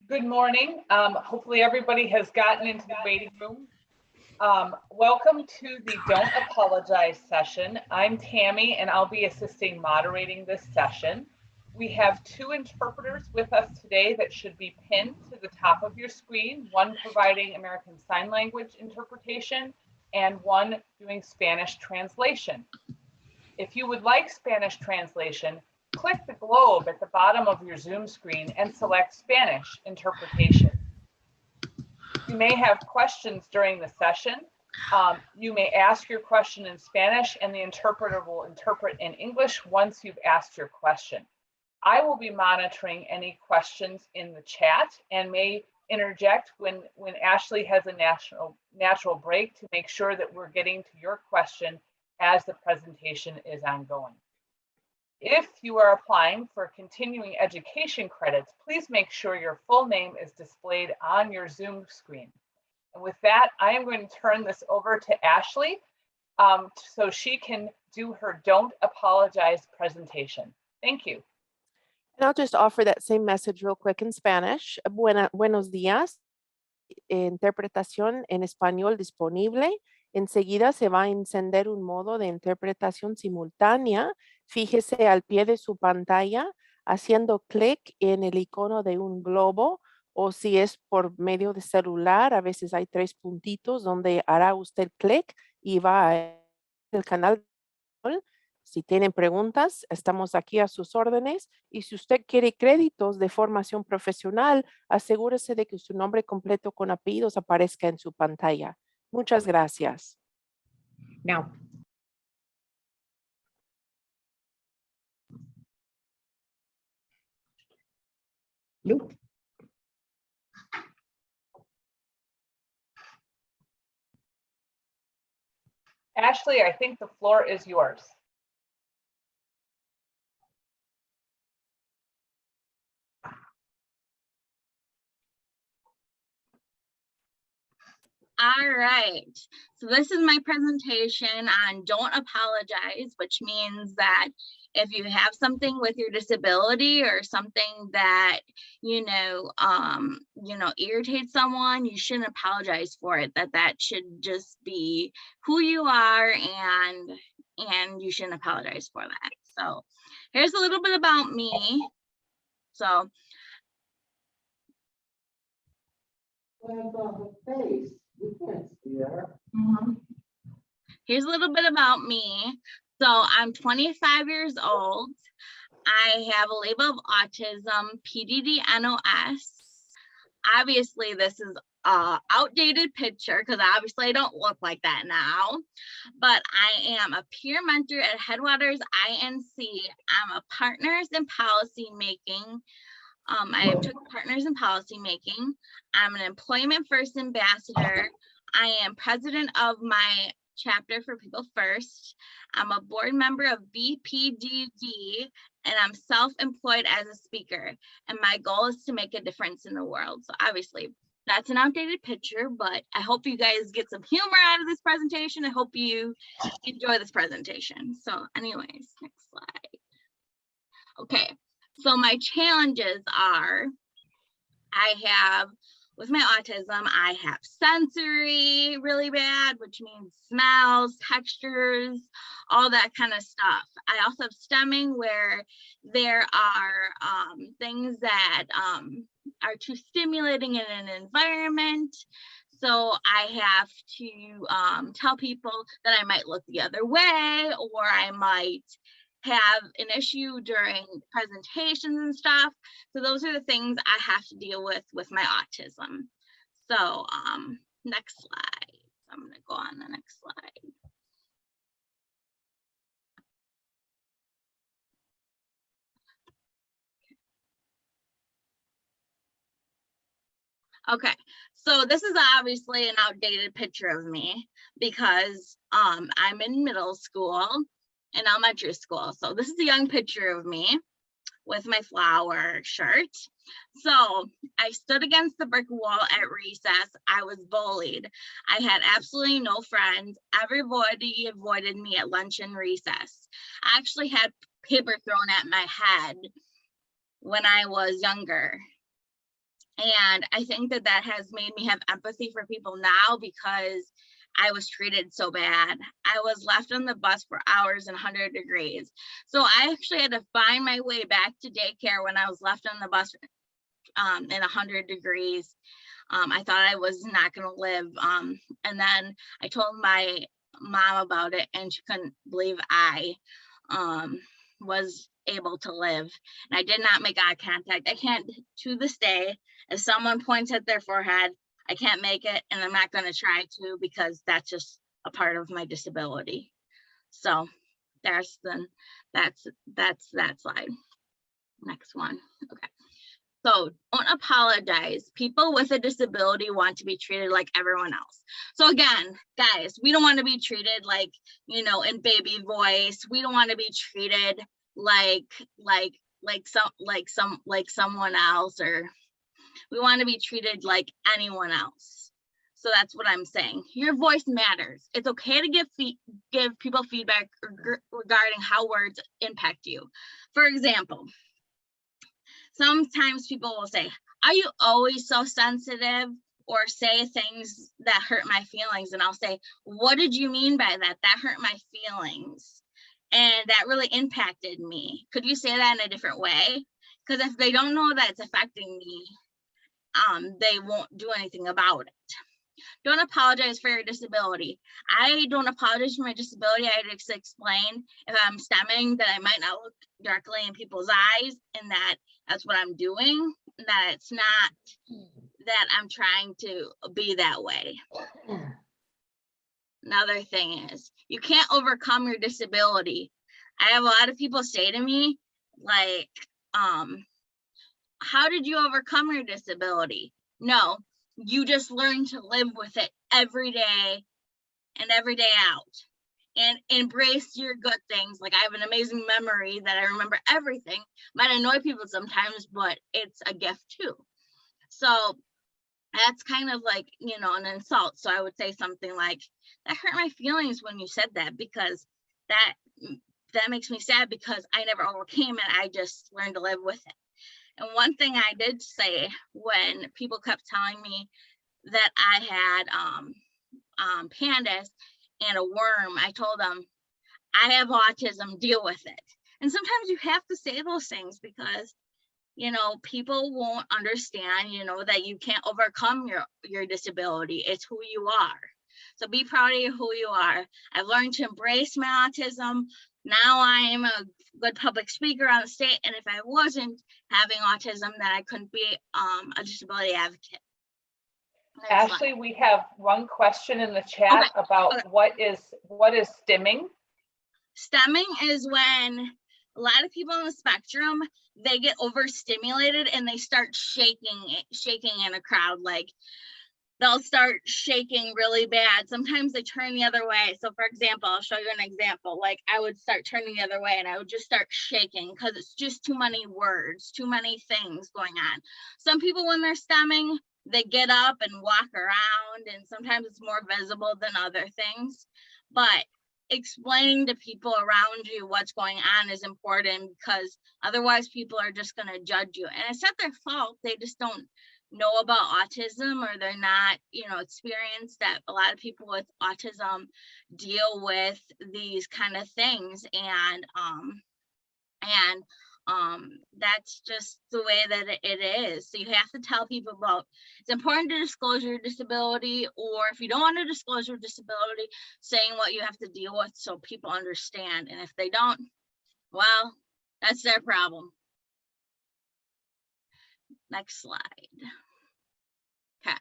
Good morning. Hopefully everybody has gotten into the waiting room. Welcome to the Don't Apologize session. I'm Tammy and I'll be assisting moderating this session. We have two interpreters with us today that should be pinned to the top of your screen, one providing American Sign Language interpretation and one doing Spanish translation. If you would like Spanish translation, click the globe at the bottom of your Zoom screen and select Spanish interpretation. You may have questions during the session. You may ask your question in Spanish and the interpreter will interpret in English once you've asked your question. I will be monitoring any questions in the chat and may interject when Ashley has a natural break to make sure that we're getting to your question as the presentation is ongoing. If you are applying for continuing education credits, please make sure your full name is displayed on your Zoom screen. And with that, I am going to turn this over to Ashley so she can do her Don't Apologize presentation. Thank you. And I'll just offer that same message real quick in Spanish. Buenos días. Interpretación en español disponible. Enseguida se va a encender un modo de interpretación simultánea. Fíjese al pie de su pantalla haciendo clic en el icono de un globo o si es por medio de celular, a veces hay 3 puntitos donde hará usted clic y va al canal. Si tienen preguntas, estamos aquí a sus órdenes y si usted quiere créditos de formación profesional, asegúrese de que su nombre completo con apellidos aparezca en su pantalla. Muchas gracias. Now. Luke. Ashley, I think the floor is yours. All right, so this is my presentation on Don't Apologize, which means that if you have something with your disability or something that, irritates someone, you shouldn't apologize for it, that should just be who you are and you shouldn't apologize for that. So here's a little bit about me. So. Here's a little bit about me. So I'm 25 years old. I have a label of autism, PDD-NOS. Obviously, this is an outdated picture because obviously I don't look like that now. But I am a peer mentor at Headwaters INC. I'm a partners in policy making. I took partners in policy making. I'm an employment first ambassador. I am president of my chapter for People First. I'm a board member of BPDD and I'm self-employed as a speaker. And my goal is to make a difference in the world. So obviously that's an outdated picture, but I hope you guys get some humor out of this presentation. I hope you enjoy this presentation. So anyways, next slide. Okay. So my challenges are, with my autism, I have sensory really bad, which means smells, textures, all that kind of stuff. I also have stemming where there are things that are too stimulating in an environment. So I have to tell people that I might look the other way, or I might have an issue during presentations and stuff. So those are the things I have to deal with my autism. So next slide. I'm gonna go on the next slide. Okay, so this is obviously an outdated picture of me because I'm in middle school and elementary school. So this is a young picture of me with my flower shirt. So I stood against the brick wall at recess. I was bullied. I had absolutely no friends. Everybody avoided me at lunch and recess. I actually had paper thrown at my head when I was younger. And I think that that has made me have empathy for people now because I was treated so bad. I was left on the bus for hours in 100 degrees. So I actually had to find my way back to daycare when I was left on the bus in 100 degrees. I thought I was not going to live. And then I told my mom about it, and she couldn't believe I was able to live. And I did not make eye contact. I can't, to this day, if someone points at their forehead, I can't make it, and I'm not going to try to, because that's just a part of my disability. So that's that slide. Next one. Okay. So don't apologize. People with a disability want to be treated like everyone else. So again, guys, we don't want to be treated like, you know, in baby voice. We don't want to be treated like someone else, or we want to be treated like anyone else. So that's what I'm saying. Your voice matters. It's okay to give people feedback regarding how words impact you. For example, sometimes people will say, "Are you always so sensitive?" or say things that hurt my feelings. And I'll say, "What did you mean by that? That hurt my feelings. And that really impacted me. Could you say that in a different way?" Because if they don't know that it's affecting me, they won't do anything about it. Don't apologize for your disability. I don't apologize for my disability. I just explain if I'm stemming that I might not look directly in people's eyes, and that's what I'm doing, that it's not that I'm trying to be that way. Another thing is, you can't overcome your disability. I have a lot of people say to me, like, how did you overcome your disability? No, you just learn to live with it every day and every day out, and embrace your good things. Like, I have an amazing memory that I remember everything. Might annoy people sometimes, but it's a gift too. So that's kind of like, you know, an insult. So I would say something like, "That hurt my feelings when you said that, because that makes me sad because I never overcame it. I just learned to live with it." And one thing I did say when people kept telling me that I had pandas and a worm, I told them, "I have autism, deal with it." And sometimes you have to say those things because, you know, people won't understand, you know, that you can't overcome your disability. It's who you are. So be proud of who you are. I've learned to embrace my autism. Now I am a good public speaker on the state, and if I wasn't having autism, then I couldn't be a disability advocate. Next Ashley, slide. we have one question in the chat about what is stimming? Stemming is when a lot of people on the spectrum, they get overstimulated and they start shaking in a crowd. Like, they'll start shaking really bad. Sometimes they turn the other way. So for example, I'll show you an example. Like, I would start turning the other way and I would just start shaking because it's just too many words, too many things going on. Some people, when they're stemming, they get up and walk around, and sometimes it's more visible than other things. But explaining to people around you what's going on is important, because otherwise people are just going to judge you. And it's not their fault. They just don't know about autism, or they're not, you know, experienced that a lot of people with autism deal with these kind of things. And that's just the way that it is. So you have to tell people about, it's important to disclose your disability, or if you don't want to disclose your disability, saying what you have to deal with so people understand. And if they don't, well, that's their problem. Next slide. Okay,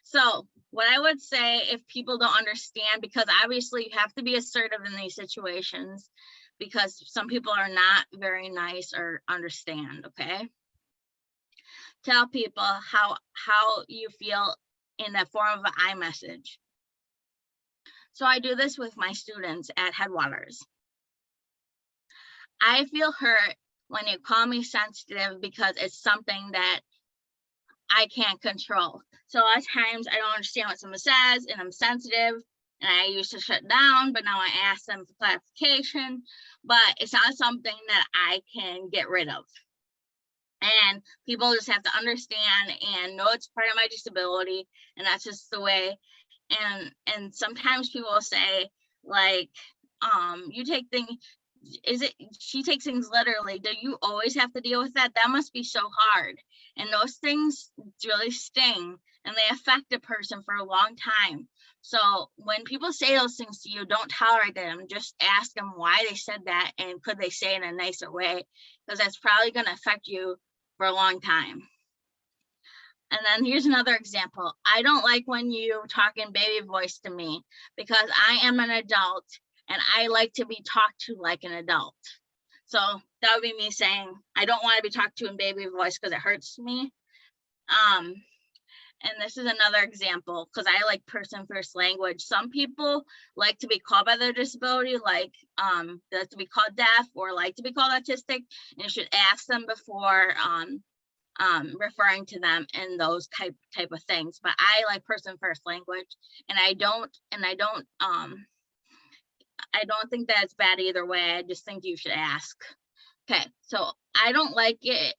so what I would say, if people don't understand, because obviously you have to be assertive in these situations, because some people are not very nice or understand, okay? Tell people how you feel in the form of an iMessage. So I do this with my students at Headwaters. "I feel hurt when you call me sensitive because it's something that I can't control. So a lot of times I don't understand what someone says and I'm sensitive, and I used to shut down, but now I ask them for clarification, but it's not something that I can get rid of. And people just have to understand and know it's part of my disability, and that's just the way. And sometimes people will say, like, you take things, she takes things literally. Do you always have to deal with that? That must be so hard. And those things really sting, and they affect a person for a long time. So when people say those things to you, don't tolerate them. Just ask them why they said that, and could they say it in a nicer way, because that's probably going to affect you for a long time. And then here's another example. I don't like when you talk in baby voice to me, because I am an adult and I like to be talked to like an adult. So that would be me saying, I don't want to be talked to in baby voice because it hurts me. And this is another example, because I like person first language. Some people like to be called by their disability, like they like to be called deaf or like to be called autistic, and you should ask them before referring to them in those type of things. But I like person first language, and I don't think that's bad either way. I just think you should ask. Okay, so I don't like it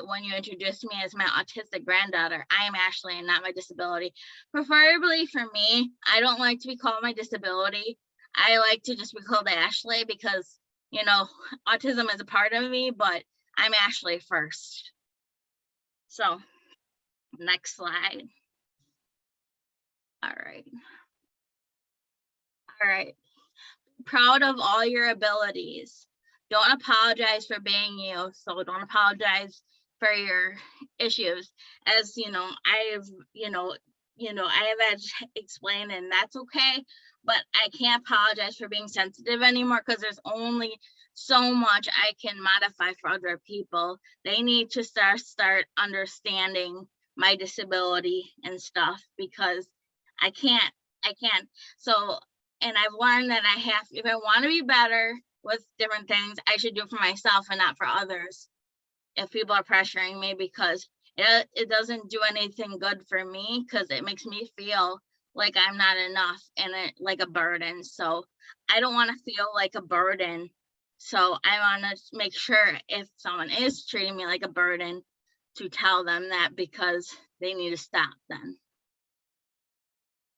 when you introduce me as my autistic granddaughter. I am Ashley and not my disability. Preferably for me, I don't like to be called my disability. I like to just be called Ashley because, you know, autism is a part of me, but I'm Ashley first. So next slide. All right. Proud of all your abilities. Don't apologize for being you. So don't apologize for your issues. As you know, I have had explained, and that's okay. But I can't apologize for being sensitive anymore, because there's only so much I can modify for other people. They need to start understanding my disability and stuff, because I can't. So, and I've learned that if I want to be better with different things, I should do it for myself and not for others. If people are pressuring me, because it doesn't do anything good for me, because it makes me feel like I'm not enough and like a burden. So I don't want to feel like a burden. So I want to make sure if someone is treating me like a burden, to tell them that, because they need to stop then.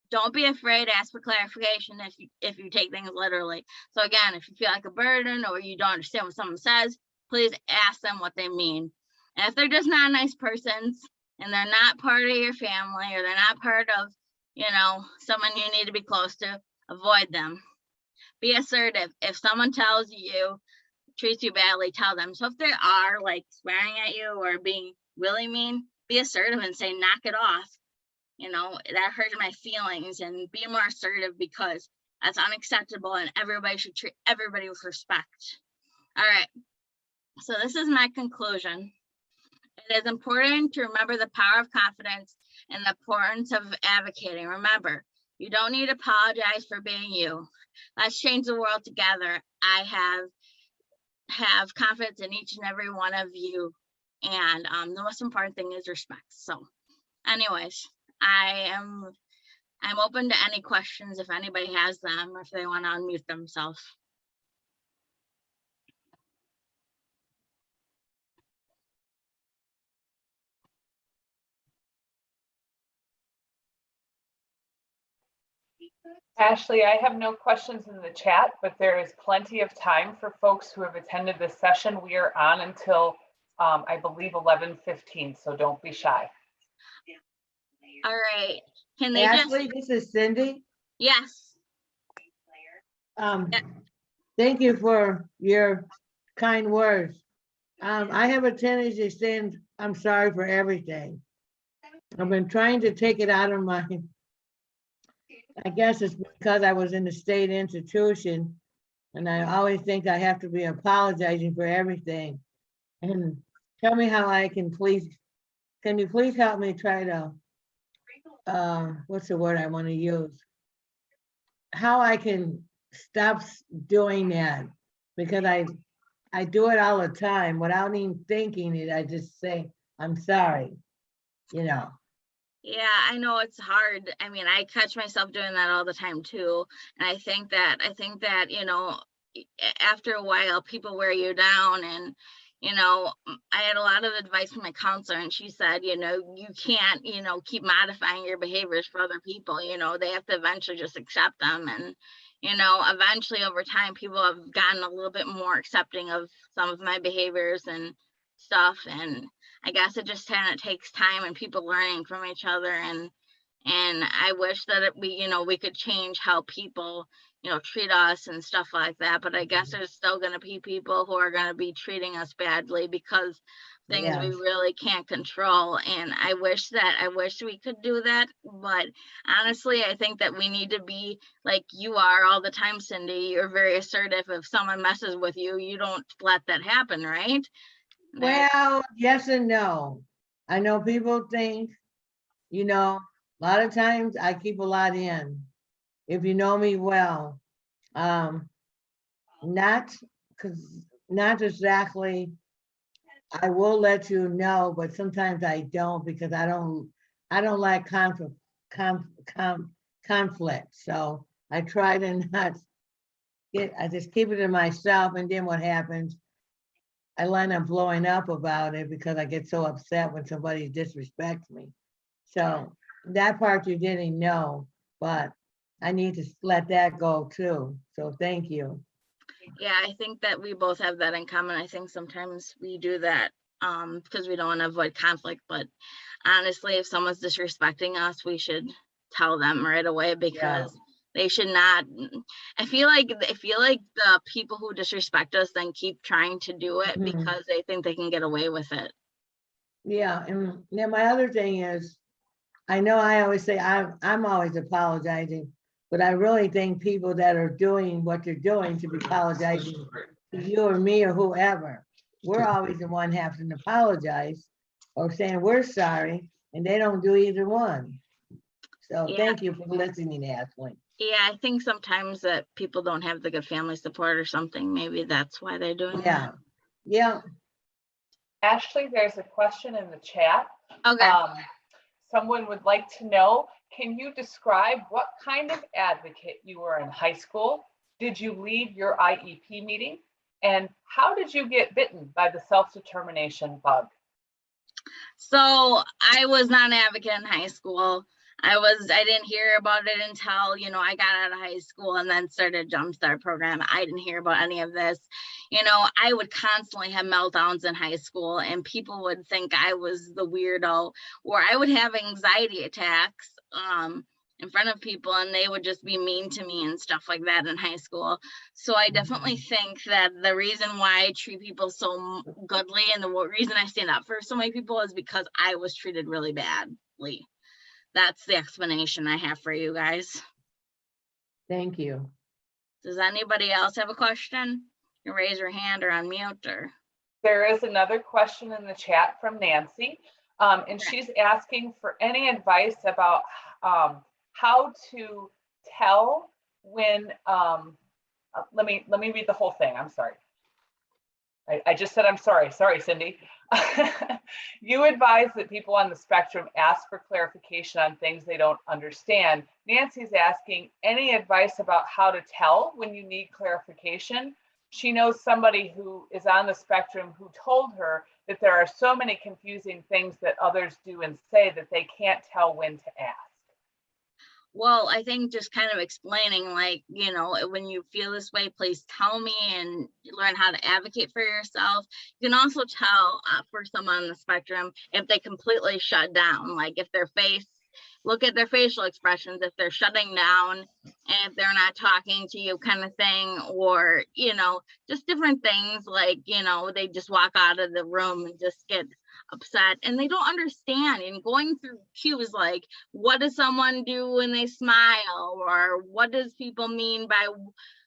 Don't be afraid to ask for clarification if you take things literally. So again, if you feel like a burden or you don't understand what someone says, please ask them what they mean. And if they're just not nice persons and they're not part of your family, or they're not part of, you know, someone you need to be close to, avoid them. Be assertive. If someone tells you, treats you badly, tell them. So if they are like swearing at you or being really mean, be assertive and say, knock it off. You know, that hurt my feelings, and be more assertive, because that's unacceptable and everybody should treat everybody with respect. All right, so this is my conclusion. It is important to remember the power of confidence and the importance of advocating. Remember, you don't need to apologize for being you. Let's change the world together. I have confidence in each and every one of you, and the most important thing is respect. So anyways, I'm open to any questions if anybody has them, or if they want to unmute themselves. Ashley, I have no questions in the chat, but there is plenty of time for folks who have attended this session. We are on until, I believe, 11:15, so don't be shy. All right. Can they Ashley, just? this is Cindy. Yes. Thank you for your kind words. I have a tendency to say I'm sorry for everything. I've been trying to take it out of my, I guess it's because I was in a state institution, and I always think I have to be apologizing for everything. And tell me how I can can you please help me try to, what's the word I want to use? How I can stop doing that, because I do it all the time without even thinking it. I just say, I'm sorry, you know. Yeah, I know it's hard. I mean, I catch myself doing that all the time too. And I think that, you know, after a while, people wear you down, and, you know, I had a lot of advice from my counselor, and she said, you know, you can't, you know, keep modifying your behaviors for other people. You know, they have to eventually just accept them. And, you know, eventually over time, people have gotten a little bit more accepting of some of my behaviors and stuff. And I guess it just kind of takes time and people learning from each other. And I wish that we could change how people, you know, treat us and stuff like that. But I guess there's still going to be people who are going to be treating us badly because things we Yes. really can't control. And I wish we could do that. But honestly, I think that we need to be like you are all the time, Cindy. You're very assertive. If someone messes with you, you don't let that happen, right? Well, yes and no. I know people think, you know, a lot of times I keep a lot in. If you know me well, not exactly. I will let you know, but sometimes I don't because I don't like conflict. So I try to not I just keep it to myself. And then what happens, I line up blowing up about it because I get so upset when somebody disrespects me. So that part you didn't know, but I need to let that go too. So thank you. Yeah, I think that we both have that in common. I think sometimes we do that because we don't want to avoid conflict. But honestly, if someone's disrespecting us, we should tell them right away because they should not. I feel like the people who disrespect us then keep trying to do it because they think they can get away with it. Yeah, and then my other thing is, I know I always say I'm always apologizing, but I really think people that are doing what they're doing should be apologizing to you or me or whoever. We're always the one having to apologize or saying we're sorry, and they don't do either one. So thank you for listening, Ashley. Yeah, I think sometimes that people don't have the good family support or something. Maybe that's why they're doing that. Yeah. Ashley, there's a question in the chat. Okay. Someone would like to know, can you describe what kind of advocate you were in high school? Did you lead your IEP meeting? And how did you get bitten by the self-determination bug? So I was not an advocate in high school. I didn't hear about it until, you know, I got out of high school and then started Jumpstart program. I didn't hear about any of this. You know, I would constantly have meltdowns in high school and people would think I was the weirdo, or I would have anxiety attacks in front of people and they would just be mean to me and stuff like that in high school. So I definitely think that the reason why I treat people so goodly and the reason I stand up for so many people is because I was treated really badly. That's the explanation I have for you guys. Thank you. Does anybody else have a question? You can raise your hand or unmute. Or there is another question in the chat from Nancy, and she's asking for any advice about how to tell when. Let me read the whole thing. I'm sorry. I just said I'm sorry. Sorry, Cindy. You advise that people on the spectrum ask for clarification on things they don't understand. Nancy's asking any advice about how to tell when you need clarification. She knows somebody who is on the spectrum who told her that there are so many confusing things that others do and say that they can't tell when to ask. Well, I think just kind of explaining, like, you know, when you feel this way, please tell me, and learn how to advocate for yourself. You can also tell for someone on the spectrum if they completely shut down, like if their face, look at their facial expressions, if they're shutting down and if they're not talking to you kind of thing, or, you know, just different things like, you know, they just walk out of the room and just get upset and they don't understand. And going through cues like, what does someone do when they smile, or what does people mean by,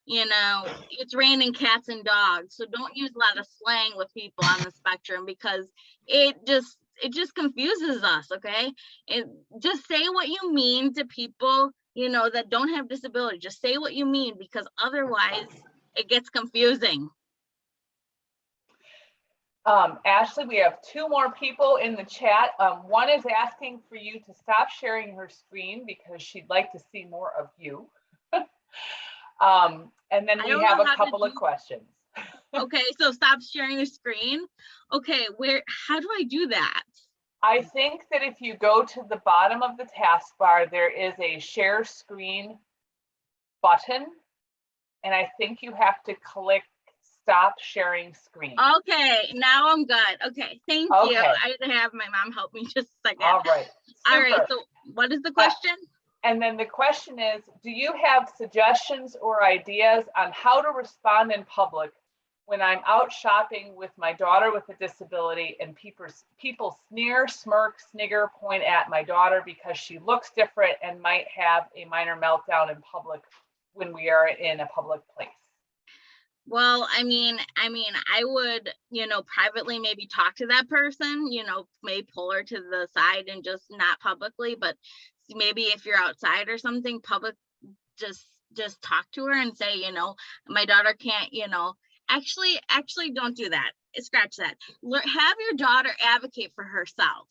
you know, it's raining cats and dogs. So don't use a lot of slang with people on the spectrum because it just confuses us. Okay, and just say what you mean to people, you know, that don't have disability. Just say what you mean, because otherwise it gets confusing. Ashley, we have two more people in the chat. One is asking for you to stop sharing her screen because she'd like to see more of you. And then we have a couple of questions. Okay, so stop sharing the screen. Okay, how do I do that? I think that if you go to the bottom of the taskbar, there is a share screen button. And I think you have to click stop sharing screen. Okay, now I'm good. Okay, thank you. Okay. I had to have my mom help me just a second. All right. All right, Super. so what is the question? And then the question is, do you have suggestions or ideas on how to respond in public when I'm out shopping with my daughter with a disability and people sneer, smirk, snigger, point at my daughter because she looks different and might have a minor meltdown in public when we are in a public place? Well, I mean, I would, privately maybe talk to that person, may pull her to the side and just not publicly, but maybe if you're outside or something, public, just talk to her and say, my daughter can't, actually don't do that. Scratch that. Have your daughter advocate for herself.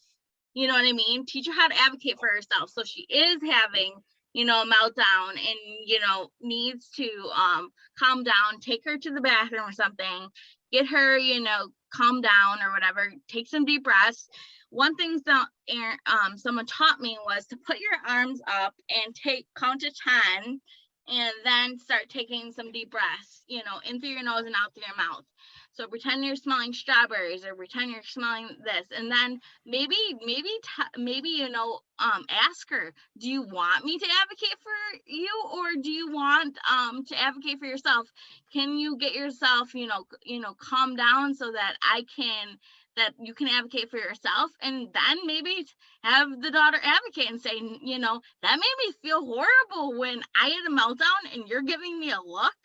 You know what I mean? Teach her how to advocate for herself. So she is having, a meltdown and, needs to calm down, take her to the bathroom or something, get her, calm down or whatever, take some deep breaths. One thing someone taught me was to put your arms up and count to 10 and then start taking some deep breaths, in through your nose and out through your mouth. So pretend you're smelling strawberries or pretend you're smelling this, and then maybe ask her, do you want me to advocate for you or do you want to advocate for yourself? Can you get yourself, calm down so that you can advocate for yourself? And then maybe have the daughter advocate and say, that made me feel horrible when I had a meltdown and you're giving me a look.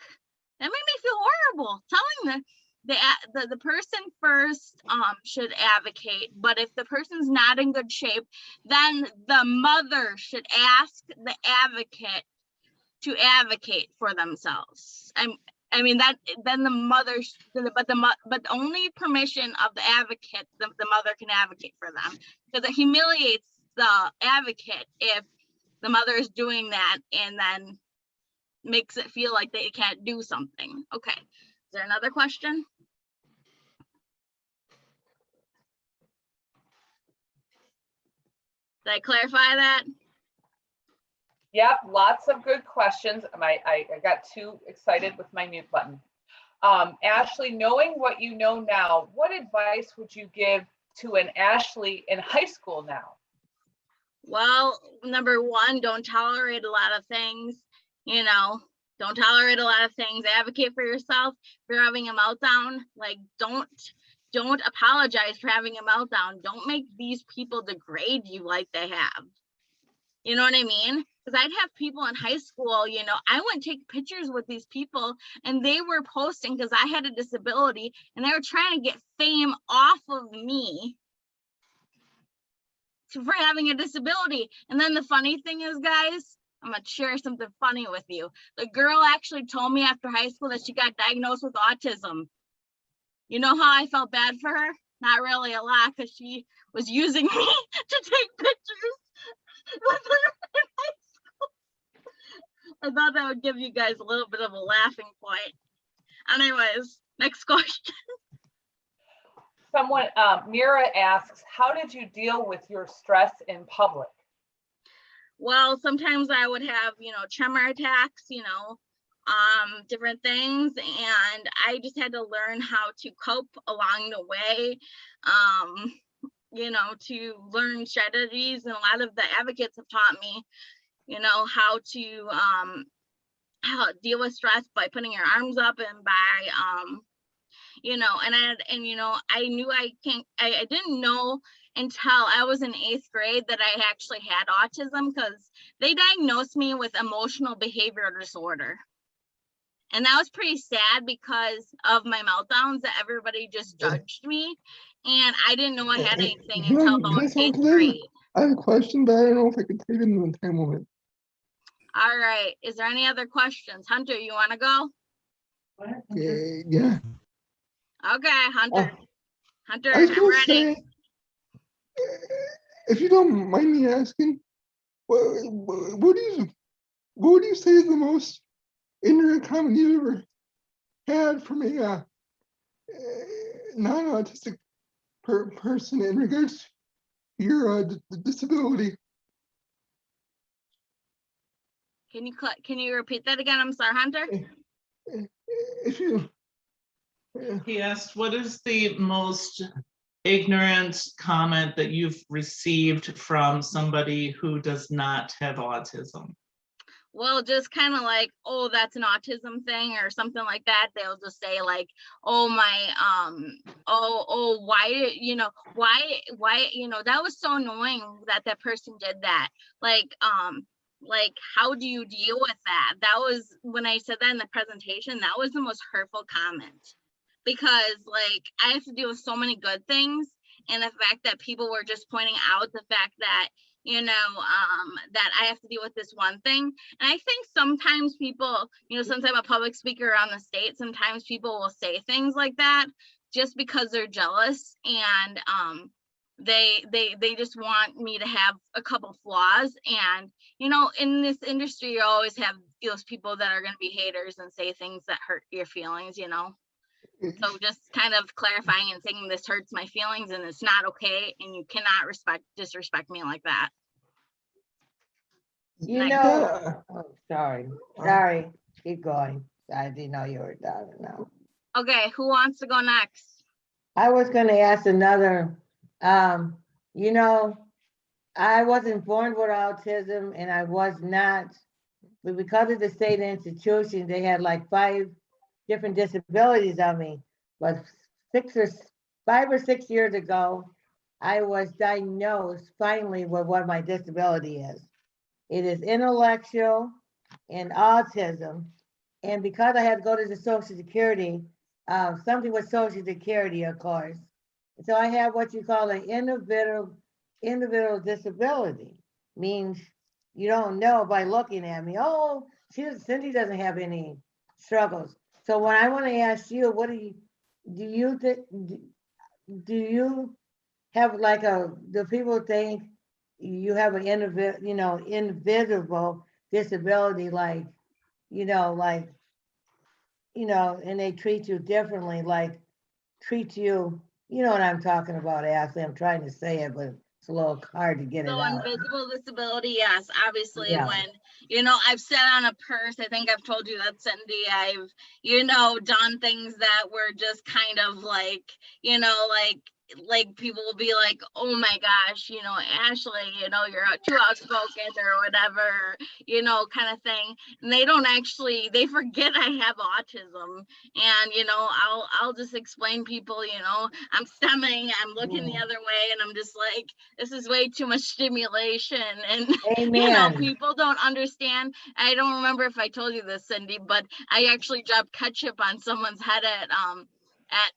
That made me feel horrible. Telling the person first should advocate, but if the person's not in good shape, then the mother should ask the advocate to advocate for themselves. Then the mother, but only permission of the advocate, the mother can advocate for them, because it humiliates the advocate if the mother is doing that and then makes it feel like they can't do something. Okay, is there another question? Did I clarify that? Yep, lots of good questions. I got too excited with my mute button. Ashley, knowing what you know now, what advice would you give to an Ashley in high school now? Well, number one, don't tolerate a lot of things, don't tolerate a lot of things. Advocate for yourself. If you're having a meltdown, like don't apologize for having a meltdown. Don't make these people degrade you like they have. You know what I mean? Because I'd have people in high school, I wouldn't take pictures with these people and they were posting because I had a disability and they were trying to get fame off of me for having a disability. And then the funny thing is, guys, I'm going to share something funny with you. The girl actually told me after high school that she got diagnosed with autism. You know how I felt bad for her? Not really a lot, because she was using me to take pictures with her in high school. I thought that would give you guys a little bit of a laughing point. Anyways, next question. Someone, Mira asks, how did you deal with your stress in public? Well, sometimes I would have, tremor attacks, different things, and I just had to learn how to cope along the way, to learn strategies, and a lot of the advocates have taught me, how to deal with stress by putting your arms up and by I didn't know until I was in 8th grade that I actually had autism, because they diagnosed me with emotional behavioral disorder. And that was pretty sad because of my meltdowns, that everybody just judged me. And I didn't know I had anything until about 8th grade. I have a question, but I don't know if I can take it in the time limit. All right. Is there any other questions? Hunter, you want to go? Yeah. Okay, Hunter. Hunter, I was I'm gonna ready. say, if you don't mind me asking, what do you say is the most ignorant comment you ever had from a non-autistic person in regards to your disability. Can you repeat that again? I'm sorry, Hunter. If you, He asked, what is the most ignorant comment that you've received from somebody who does not have autism? Well, just kind of like, oh, that's an autism thing or something like that. They'll just say like, oh why, that was so annoying that person did that. Like how do you deal with that? That was, when I said that in the presentation, that was the most hurtful comment, because like I have to deal with so many good things, and the fact that people were just pointing out the fact that that I have to deal with this one thing. And I think sometimes people, since I'm a public speaker around the state, sometimes people will say things like that just because they're jealous, and they just want me to have a couple flaws. And in this industry, you always have those people that are going to be haters and say things that hurt your feelings. So just kind of clarifying and saying this hurts my feelings and it's not okay, and you cannot disrespect me like that. Sorry, keep going. I didn't know you were done now. Okay, who wants to go next? I was gonna ask another, I wasn't born with autism, and I was not, but because of the state institution, they had like 5 different disabilities on me. But 5 or 6 years ago, I was diagnosed finally with what my disability is. It is intellectual and autism. And because I had to go to the Social Security, something with Social Security, of course. So I have what you call an individual disability. Means you don't know by looking at me, oh, Cindy doesn't have any struggles. So when I want to ask you, what do you have like do people think you have an invisible disability, and they treat you differently, you know what I'm talking about, Ashley. I'm trying to say it, but it's a little hard to get it So out. invisible disability, yes, obviously. Yeah. When I've sat on a purse, I think I've told you that, Cindy. I've done things that were just kind of like people will be like, oh my gosh, Ashley, you're too outspoken or whatever, kind of thing. And they forget I have autism. And I'll just explain people, I'm stemming, I'm looking the other way, and I'm just like, this is way too much stimulation. And Amen. People don't understand. I don't remember if I told you this, Cindy, but I actually dropped ketchup on someone's head at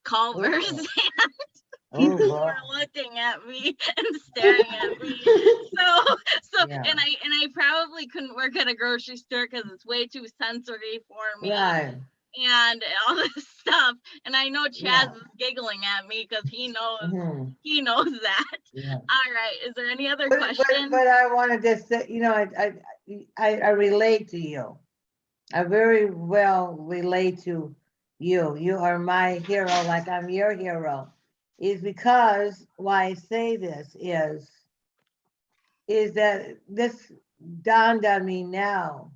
Culver's. People were looking at me and staring at me. Yeah. and I probably couldn't work at a grocery store because it's way too sensory for me. Right. And all this stuff. And I know Chaz is giggling at me because he knows he knows that. Yeah. All right. Is there any other questions? But I want to just say, I relate to you. I very well relate to you. You are my hero, like I'm your hero. Is because why I say this is that this dawned on me now,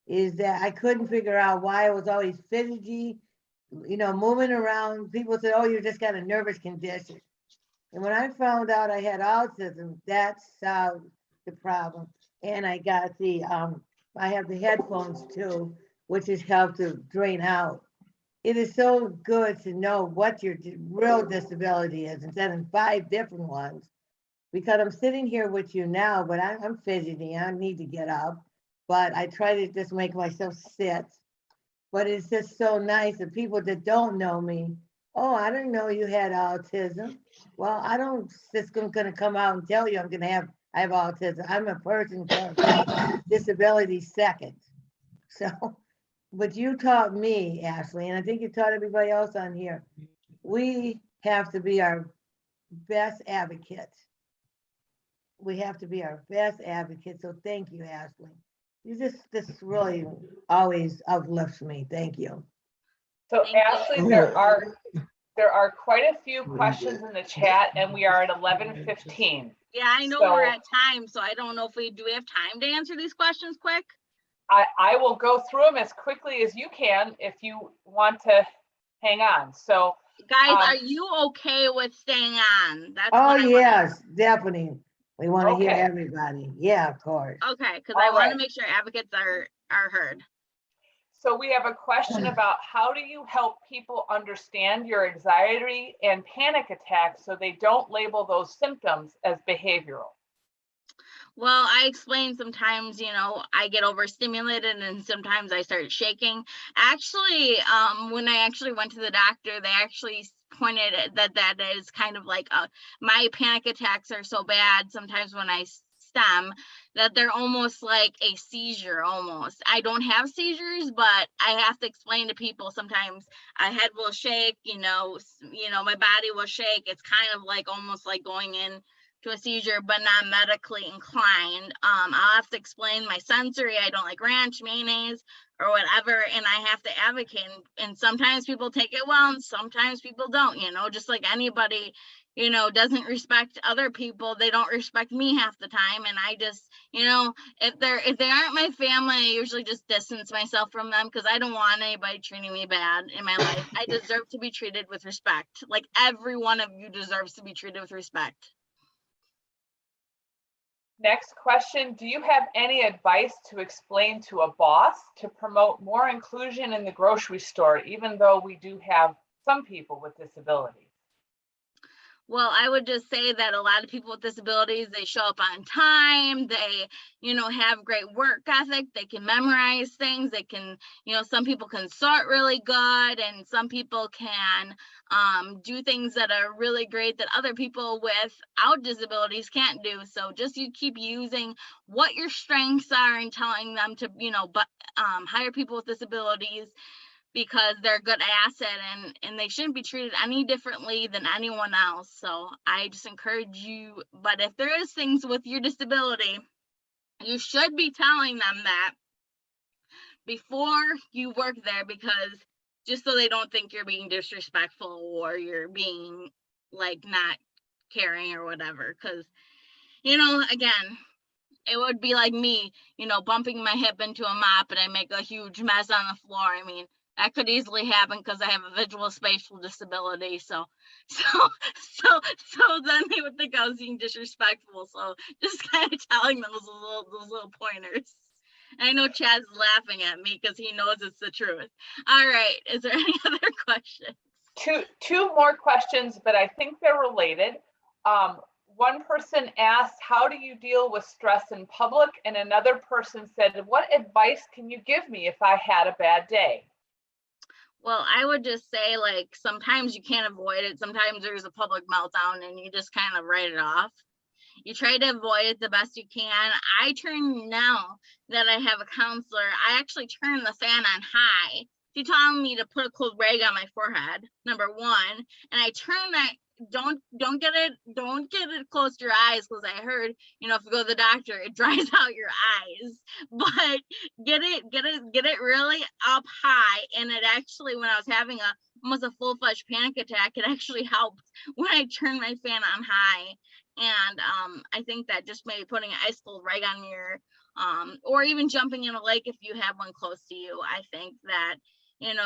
is that I couldn't figure out why I was always fidgety, moving around. People said, oh, you just got a nervous condition. And when I found out I had autism, that solved the problem. And I got I have the headphones too, which has helped to drain out. It is so good to know what your real disability is instead of 5 different ones, because I'm sitting here with you now, but I'm fidgety. I need to get up, but I try to just make myself sit. But it's just so nice that people that don't know me, oh, I didn't know you had autism. Well, I don't just going to come out and tell you I have autism. I'm a person with disability second. So. But you taught me, Ashley, and I think you taught everybody else on here. We have to be our best advocates. We have to be our best advocates. So thank you, Ashley. This really always uplifts me. Thank you. So Ashley, there are There are quite a few questions in the chat and we are at 11:15. Yeah, I know we're at time, so I don't know if we have time to answer these questions quick. I will go through them as quickly as you can if you want to hang on. So Guys, are you okay with staying on? That's Oh, what I yes, definitely. We want to hear Okay. everybody. Yeah, of course. Okay, because All I want to right. make sure advocates are heard. So we have a question about how do you help people understand your anxiety and panic attacks so they don't label those symptoms as behavioral? Well, I explain sometimes, I get overstimulated and sometimes I start shaking. Actually, when I actually went to the doctor, they actually pointed that is kind of like my panic attacks are so bad sometimes when I stem that they're almost like a seizure almost. I don't have seizures, but I have to explain to people sometimes my head will shake, my body will shake. It's kind of like almost like going in to a seizure, but not medically inclined. I'll have to explain my sensory. I don't like ranch, mayonnaise, or whatever, and I have to advocate. And sometimes people take it well, and sometimes people don't. Just like anybody, doesn't respect other people, they don't respect me half the time. And I just, if they aren't my family, I usually just distance myself from them because I don't want anybody treating me bad in my life. I deserve to be treated with respect. Like every one of you deserves to be treated with respect. Next question, do you have any advice to explain to a boss to promote more inclusion in the grocery store, even though we do have some people with disabilities? Well, I would just say that a lot of people with disabilities, they show up on time, they, have great work ethic, they can memorize things, they can, some people can sort really good, and some people can do things that are really great that other people without disabilities can't do. So just you keep using what your strengths are and telling them to, hire people with disabilities, because they're a good asset and they shouldn't be treated any differently than anyone else. So I just encourage you, but if there is things with your disability, you should be telling them that before you work there, because just so they don't think you're being disrespectful or you're being like not caring or whatever. Because, again, it would be like me, bumping my hip into a mop and I make a huge mess on the floor. I mean, that could easily happen because I have a visual spatial disability. So then they would think I was being disrespectful. So just kind of telling them those little pointers. I know Chad's laughing at me because he knows it's the truth. All right, is there any other questions? Two more questions, but I think they're related. One person asked, how do you deal with stress in public? And another person said, what advice can you give me if I had a bad day? Well, I would just say, like, sometimes you can't avoid it. Sometimes there's a public meltdown and you just kind of write it off. You try to avoid it the best you can. Now that I have a counselor, I actually turn the fan on high. She told me to put a cold rag on my forehead, number one, and I turn that. Don't get it close to your eyes, because I heard, if you go to the doctor, it dries out your eyes. But get it really up high. And it actually, when I was having almost a full-fledged panic attack, it actually helped when I turned my fan on high. And I think that just maybe putting an ice cold rag on your or even jumping in a lake if you have one close to you, I think that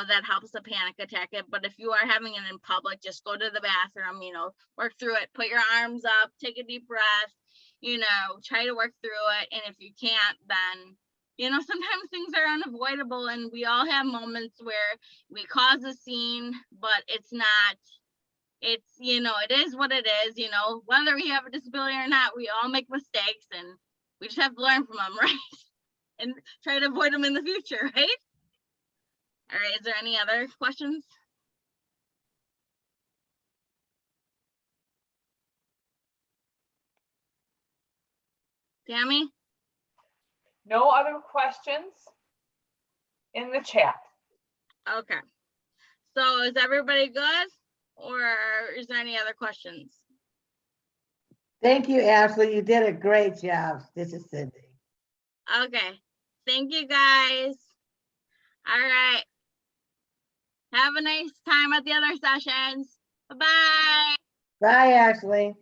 that helps the panic attack it. But if you are having it in public, just go to the bathroom, work through it, put your arms up, take a deep breath, try to work through it. And if you can't, then sometimes things are unavoidable, and we all have moments where we cause a scene, but it's not. It's, it is what it is, whether we have a disability or not, we all make mistakes, and we just have to learn from them, right? And try to avoid them in the future, right? All right, is there any other questions? Tammy? No other questions in the chat. Okay. So is everybody good? Or is there any other questions? Thank you, Ashley. You did a great job. This is Cindy. Okay. Thank you, guys. All right. Have a nice time at the other sessions. Bye-bye. Bye, Ashley.